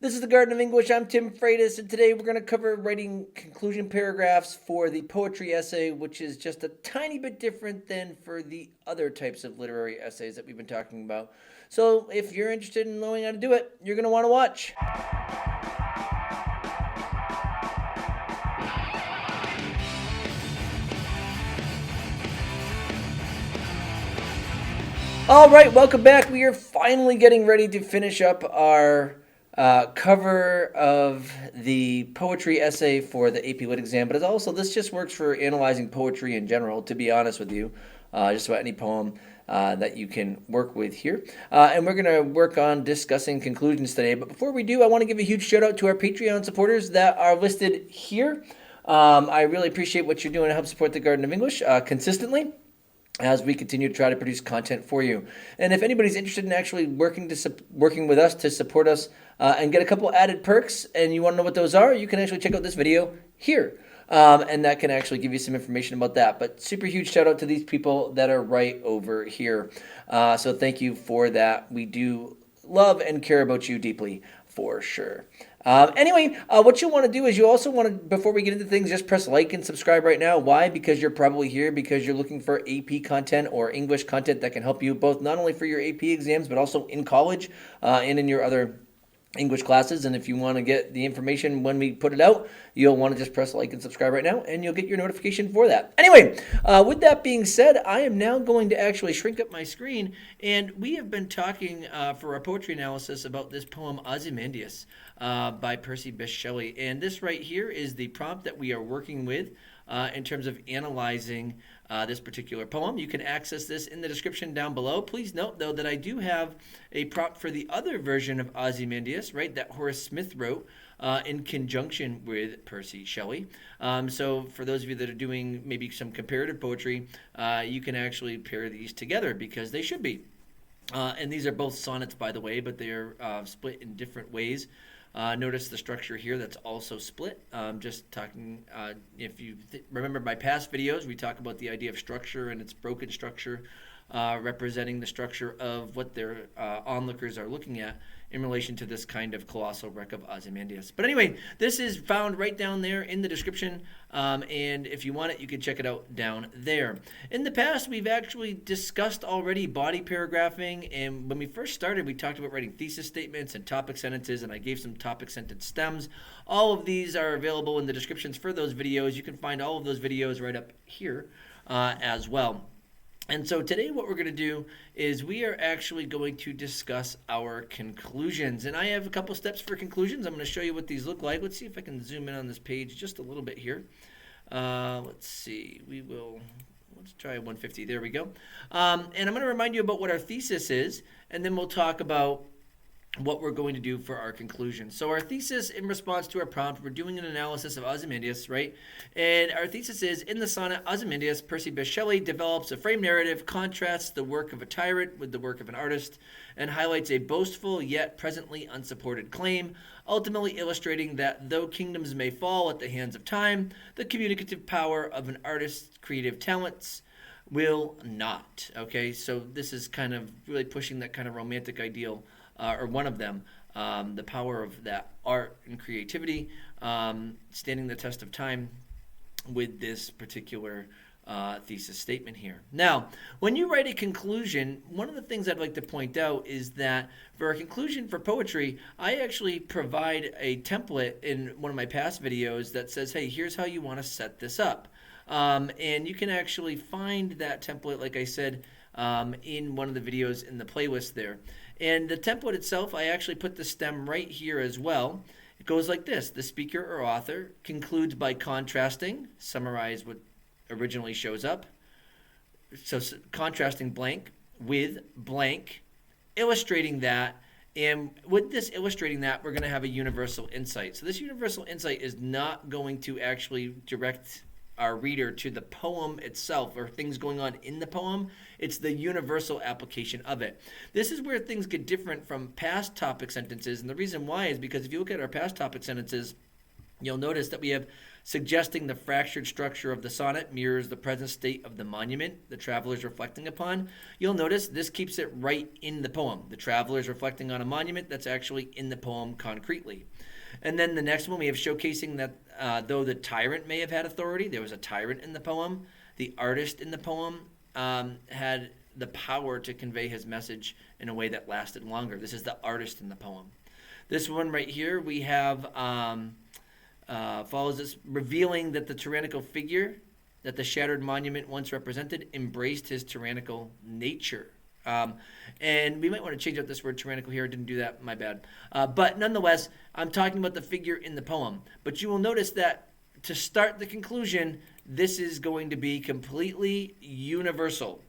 This is the Garden of English. I'm Tim Freitas, and today we're going to cover writing conclusion paragraphs for the poetry essay, which is just a tiny bit different than for the other types of literary essays that we've been talking about. So if you're interested in knowing how to do it, you're going to want to watch. All right, welcome back. We are finally getting ready to finish up our cover of the poetry essay for the AP Lit exam, but this just works for analyzing poetry in general, to be honest with you, just about any poem that you can work with here. And we're going to work on discussing conclusions today. But before we do, I want to give a huge shout out to our Patreon supporters that are listed here. I really appreciate what you're doing to help support the Garden of English consistently as we continue to try to produce content for you. And if anybody's interested in actually working with us to support us and get a couple added perks, and you want to know what those are, you can actually check out this video here. And that can actually give you some information about that. But super huge shout out to these people that are right over here. So thank you for that. We do love and care about you deeply, for sure. Anyway, what you want to do is you also want to, before we get into things, just press like and subscribe right now. Why? Because you're probably here because you're looking for AP content or English content that can help you both not only for your AP exams, but also in college and in your other English classes. And if you want to get the information when we put it out, you'll want to just press like and subscribe right now, and you'll get your notification for that. Anyway, with that being said, I am now going to actually shrink up my screen, and we have been talking for our poetry analysis about this poem Ozymandias by Percy Bysshe Shelley. And this right here is the prompt that we are working with in terms of analyzing this particular poem. You can access this in the description down below. Please note, though, that I do have a prompt for the other version of Ozymandias, right, that Horace Smith wrote in conjunction with Percy Shelley. So for those of you that are doing maybe some comparative poetry, you can actually pair these together because they should be. And these are both sonnets, by the way, but they are split in different ways. Notice the structure here that's also split. Just talking, if you remember my past videos, we talk about the idea of structure and its broken structure, representing the structure of what their onlookers are looking at in relation to this kind of colossal wreck of Ozymandias. But anyway, this is found right down there in the description, and if you want it, you can check it out down there. In the past, we've actually discussed already body paragraphing, and when we first started, we talked about writing thesis statements and topic sentences, and I gave some topic sentence stems. All of these are available in the descriptions for those videos. You can find all of those videos right up here as well. And so today what we're going to do is we are actually going to discuss our conclusions. And I have a couple steps for conclusions. I'm going to show you what these look like. Let's see if I can zoom in on this page just a little bit here. Let's see. Let's try 150. There we go. And I'm going to remind you about what our thesis is, and then we'll talk about what we're going to do for our conclusion. So our thesis, in response to our prompt, we're doing an analysis of Ozymandias, right? And our thesis is, in the sonnet Ozymandias, Percy Bysshe Shelley develops a frame narrative, contrasts the work of a tyrant with the work of an artist, and highlights a boastful yet presently unsupported claim, ultimately illustrating that though kingdoms may fall at the hands of time, the communicative power of an artist's creative talents will not. Okay, so this is kind of really pushing that kind of romantic ideal, or one of them, the power of that art and creativity, standing the test of time with this particular thesis statement here. Now, when you write a conclusion, one of the things I'd like to point out is that for a conclusion for poetry, I actually provide a template in one of my past videos that says, hey, here's how you want to set this up. And you can actually find that template, like I said, in one of the videos in the playlist there. And the template itself, I actually put the stem right here as well. It goes like this. The speaker or author concludes by contrasting, summarize what originally shows up. So contrasting blank with blank, illustrating that. And with this illustrating that, we're going to have a universal insight. So this universal insight is not going to actually direct our reader to the poem itself or things going on in the poem. It's the universal application of it. This is where things get different from past topic sentences, and the reason why is because if you look at our past topic sentences, You'll notice that we have suggesting the fractured structure of the sonnet mirrors the present state of the monument the traveler is reflecting upon. You'll notice this keeps it right in the poem. The traveler is reflecting on a monument that's actually in the poem concretely. And then the next one we have showcasing that though the tyrant may have had authority, there was a tyrant in the poem. The artist in the poem had the power to convey his message in a way that lasted longer. This is the artist in the poem. This one right here we have follows this, revealing that the tyrannical figure that the shattered monument once represented embraced his tyrannical nature. And we might want to change out this word tyrannical here. I didn't do that, my bad. But nonetheless, I'm talking about the figure in the poem. But you will notice that to start the conclusion, this is going to be completely universal.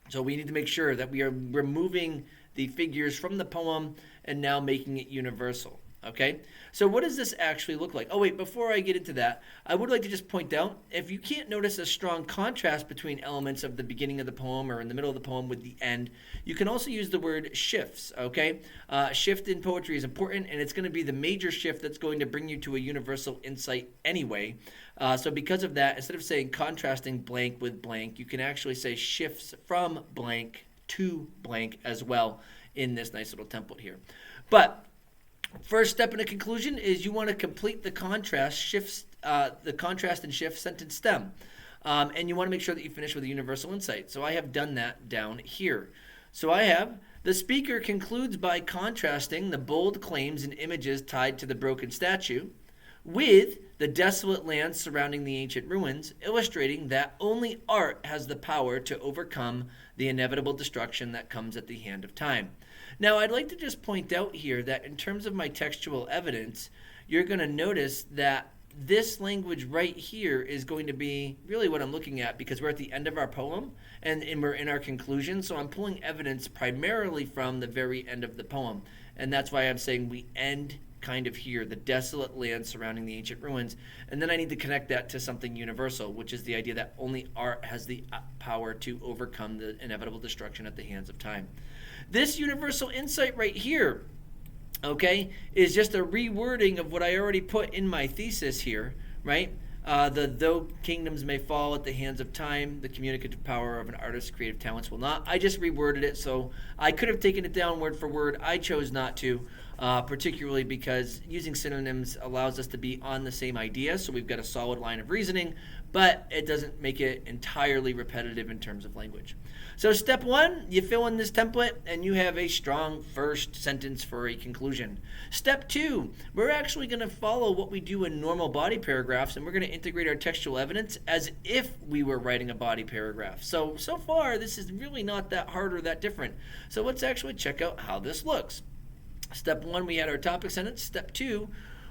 So we need to make sure that we are removing the figures from the poem and now making it universal. Okay, so what does this actually look like? Oh wait, before I get into that, I would like to just point out, if you can't notice a strong contrast between elements of the beginning of the poem or in the middle of the poem with the end, you can also use the word shifts, okay? Shift in poetry is important, and it's going to be the major shift that's going to bring you to a universal insight anyway. So because of that, instead of saying contrasting blank with blank, you can actually say shifts from blank to blank as well in this nice little template here. But first step in a conclusion is you want to complete the contrast and shift sentence stem. And you want to make sure that you finish with a universal insight. So I have done that down here. So I have, the speaker concludes by contrasting the bold claims and images tied to the broken statue with the desolate lands surrounding the ancient ruins, illustrating that only art has the power to overcome the inevitable destruction that comes at the hand of time. Now, I'd like to just point out here that in terms of my textual evidence, you're going to notice that this language right here is going to be really what I'm looking at, because we're at the end of our poem and we're in our conclusion. So I'm pulling evidence primarily from the very end of the poem. And that's why I'm saying we end kind of here, the desolate land surrounding the ancient ruins. And then I need to connect that to something universal, which is the idea that only art has the power to overcome the inevitable destruction at the hands of time. This universal insight right here, okay, is just a rewording of what I already put in my thesis here, right? Though kingdoms may fall at the hands of time, the communicative power of an artist's creative talents will not. I just reworded it, so I could have taken it down word for word. I chose not to, particularly because using synonyms allows us to be on the same idea, so we've got a solid line of reasoning, but it doesn't make it entirely repetitive in terms of language. So step one, you fill in this template and you have a strong first sentence for a conclusion. Step two, we're actually going to follow what we do in normal body paragraphs, and we're going to integrate our textual evidence as if we were writing a body paragraph. So far, this is really not that hard or that different. So let's actually check out how this looks. Step one, we had our topic sentence. Step two,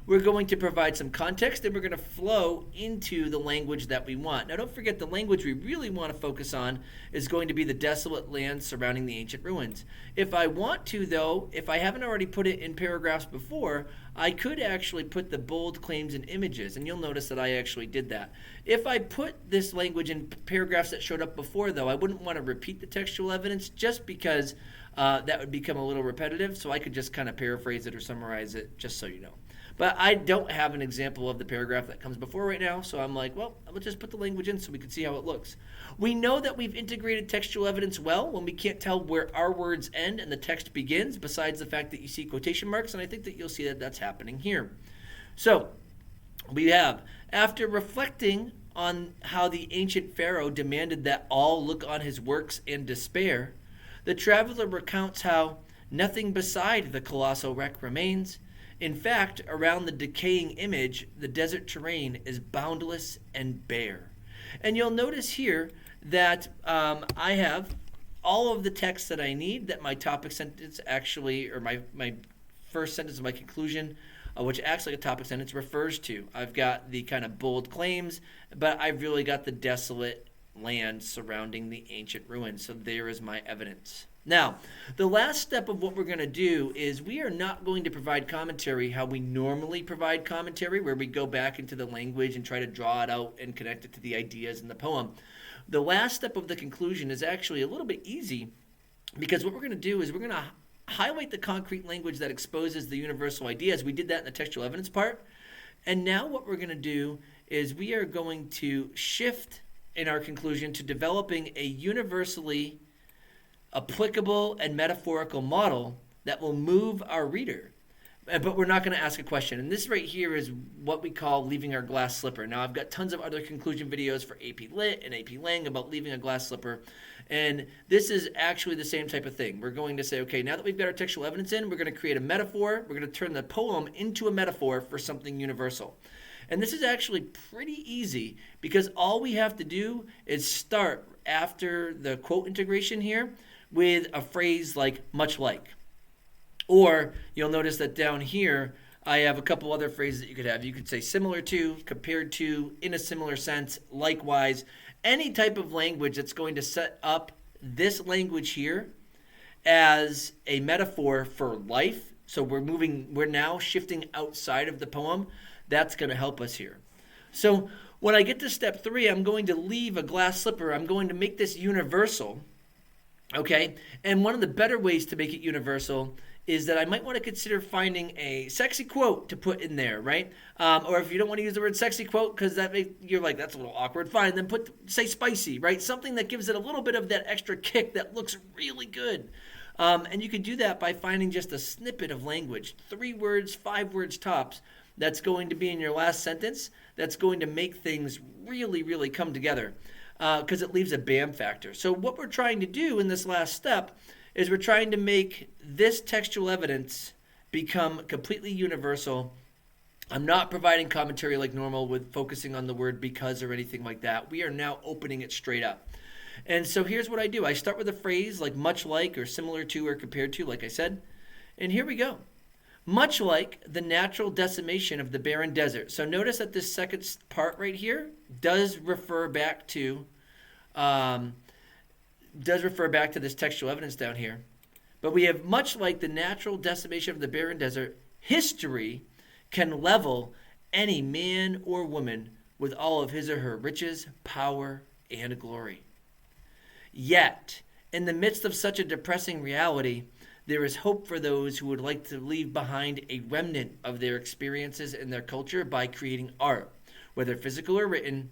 we're going to provide some context, and we're going to flow into the language that we want. Now, don't forget, the language we really want to focus on is going to be the desolate land surrounding the ancient ruins. If I want to, though, if I haven't already put it in paragraphs before, I could actually put the bold claims and images, and you'll notice that I actually did that. If I put this language in paragraphs that showed up before, though, I wouldn't want to repeat the textual evidence just because that would become a little repetitive, so I could just kind of paraphrase it or summarize it, just so you know. But I don't have an example of the paragraph that comes before right now, so I'm like, well, let's just put the language in so we can see how it looks. We know that we've integrated textual evidence well when we can't tell where our words end and the text begins, besides the fact that you see quotation marks, and I think that you'll see that that's happening here. So we have, after reflecting on how the ancient pharaoh demanded that all look on his works in despair, the traveler recounts how nothing beside the colossal wreck remains. In fact, around the decaying image, the desert terrain is boundless and bare. And you'll notice here that I have all of the text that I need, that my topic sentence actually, or my first sentence of my conclusion, which actually a topic sentence refers to. I've got the kind of bold claims, but I've really got the desolate land surrounding the ancient ruins. So there is my evidence. Now, the last step of what we're going to do is we are not going to provide commentary how we normally provide commentary, where we go back into the language and try to draw it out and connect it to the ideas in the poem. The last step of the conclusion is actually a little bit easy, because what we're going to do is we're going to highlight the concrete language that exposes the universal ideas. We did that in the textual evidence part. And now what we're going to do is we are going to shift in our conclusion to developing a universally applicable and metaphorical model that will move our reader. But we're not going to ask a question. And this right here is what we call leaving our glass slipper. Now, I've got tons of other conclusion videos for AP Lit and AP Lang about leaving a glass slipper. And this is actually the same type of thing. We're going to say, okay, now that we've got our textual evidence in, we're going to create a metaphor. We're going to turn the poem into a metaphor for something universal. And this is actually pretty easy because all we have to do is start after the quote integration here with a phrase like much like. Or you'll notice that down here, I have a couple other phrases that you could have. You could say similar to, compared to, in a similar sense, likewise. Any type of language that's going to set up this language here as a metaphor for life. So we're now shifting outside of the poem. That's going to help us here. So when I get to step 3, I'm going to leave a glass slipper. I'm going to make this universal. Okay? And one of the better ways to make it universal is that I might want to consider finding a sexy quote to put in there, right? Or if you don't want to use the word sexy quote because you're like, that's a little awkward, fine, then say spicy, right? Something that gives it a little bit of that extra kick that looks really good. And you could do that by finding just a snippet of language, 3 words, 5 words tops, that's going to be in your last sentence, that's going to make things really, really come together because it leaves a bam factor. So what we're trying to do in this last step is we're trying to make this textual evidence become completely universal. I'm not providing commentary like normal with focusing on the word because or anything like that. We are now opening it straight up. And so here's what I do. I start with a phrase like much like or similar to or compared to, like I said. And here we go. Much like the natural decimation of the barren desert. So notice that this second part right here does refer back to this textual evidence down here. But we have much like the natural decimation of the barren desert, history can level any man or woman with all of his or her riches, power, and glory. Yet, in the midst of such a depressing reality, there is hope for those who would like to leave behind a remnant of their experiences and their culture by creating art, whether physical or written,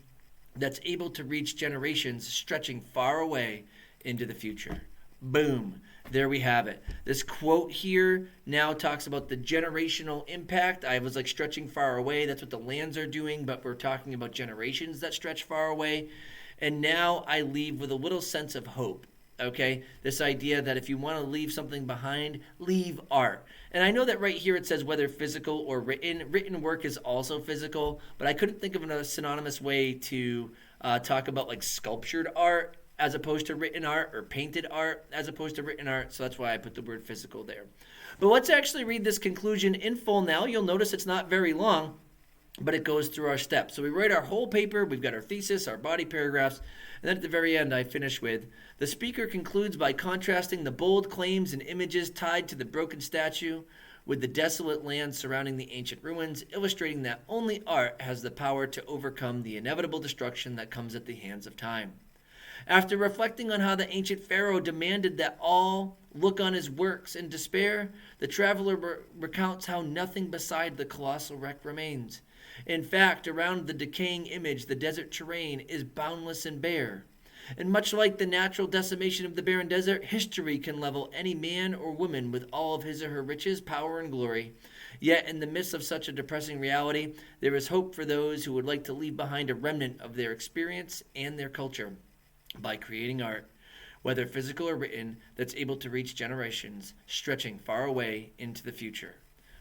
that's able to reach generations stretching far away into the future. Boom. There we have it. This quote here now talks about the generational impact. I was like stretching far away. That's what the lands are doing, but we're talking about generations that stretch far away. And now I leave with a little sense of hope. Okay, this idea that if you want to leave something behind, leave art. And I know that right here it says whether physical or written. Written work is also physical, but I couldn't think of another synonymous way to talk about like sculptured art as opposed to written art, or painted art as opposed to written art. So that's why I put the word physical there. But let's actually read this conclusion in full now. You'll notice it's not very long, but it goes through our steps. So we write our whole paper, we've got our thesis, our body paragraphs, and then at the very end I finish with, the speaker concludes by contrasting the bold claims and images tied to the broken statue with the desolate land surrounding the ancient ruins, illustrating that only art has the power to overcome the inevitable destruction that comes at the hands of time. After reflecting on how the ancient pharaoh demanded that all look on his works in despair, the traveler recounts how nothing beside the colossal wreck remains. In fact, around the decaying image, the desert terrain is boundless and bare. And much like the natural decimation of the barren desert, history can level any man or woman with all of his or her riches, power, and glory. Yet, in the midst of such a depressing reality, there is hope for those who would like to leave behind a remnant of their experience and their culture by creating art, whether physical or written, that's able to reach generations, stretching far away into the future.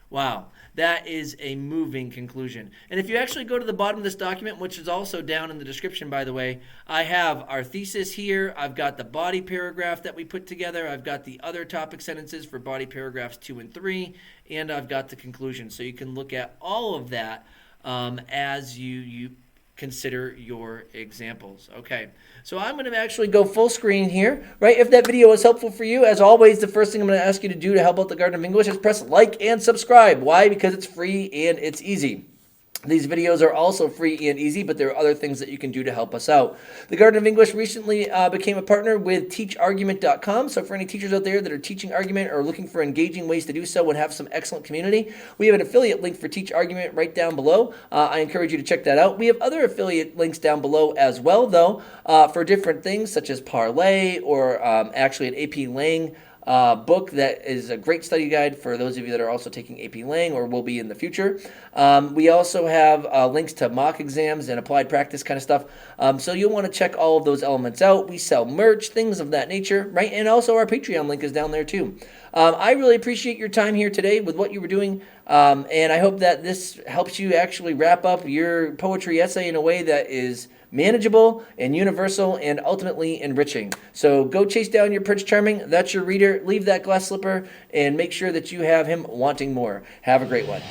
Wow, that is a moving conclusion. And if you actually go to the bottom of this document, which is also down in the description, by the way, I have our thesis here. I've got the body paragraph that we put together. I've got the other topic sentences for body paragraphs 2 and 3, and I've got the conclusion. So you can look at all of that as you consider your examples. Okay, so I'm going to actually go full screen here, right? If that video was helpful for you, as always, the first thing I'm going to ask you to do to help out the Garden of English is press like and subscribe. Why? Because it's free and it's easy. These videos are also free and easy, but there are other things that you can do to help us out. The Garden of English recently became a partner with teachargument.com. So for any teachers out there that are teaching argument or looking for engaging ways to do so and have some excellent community, we have an affiliate link for Teach Argument right down below. I encourage you to check that out. We have other affiliate links down below as well, though, for different things such as Parlay or actually an AP Lang book that is a great study guide for those of you that are also taking AP Lang or will be in the future. We also have links to mock exams and applied practice kind of stuff. So you'll want to check all of those elements out. We sell merch, things of that nature, right? And also our Patreon link is down there too. I really appreciate your time here today with what you were doing. And I hope that this helps you actually wrap up your poetry essay in a way that is manageable and universal and ultimately enriching. So go chase down your Prince Charming. That's your reader. Leave that glass slipper and make sure that you have him wanting more. Have a great one.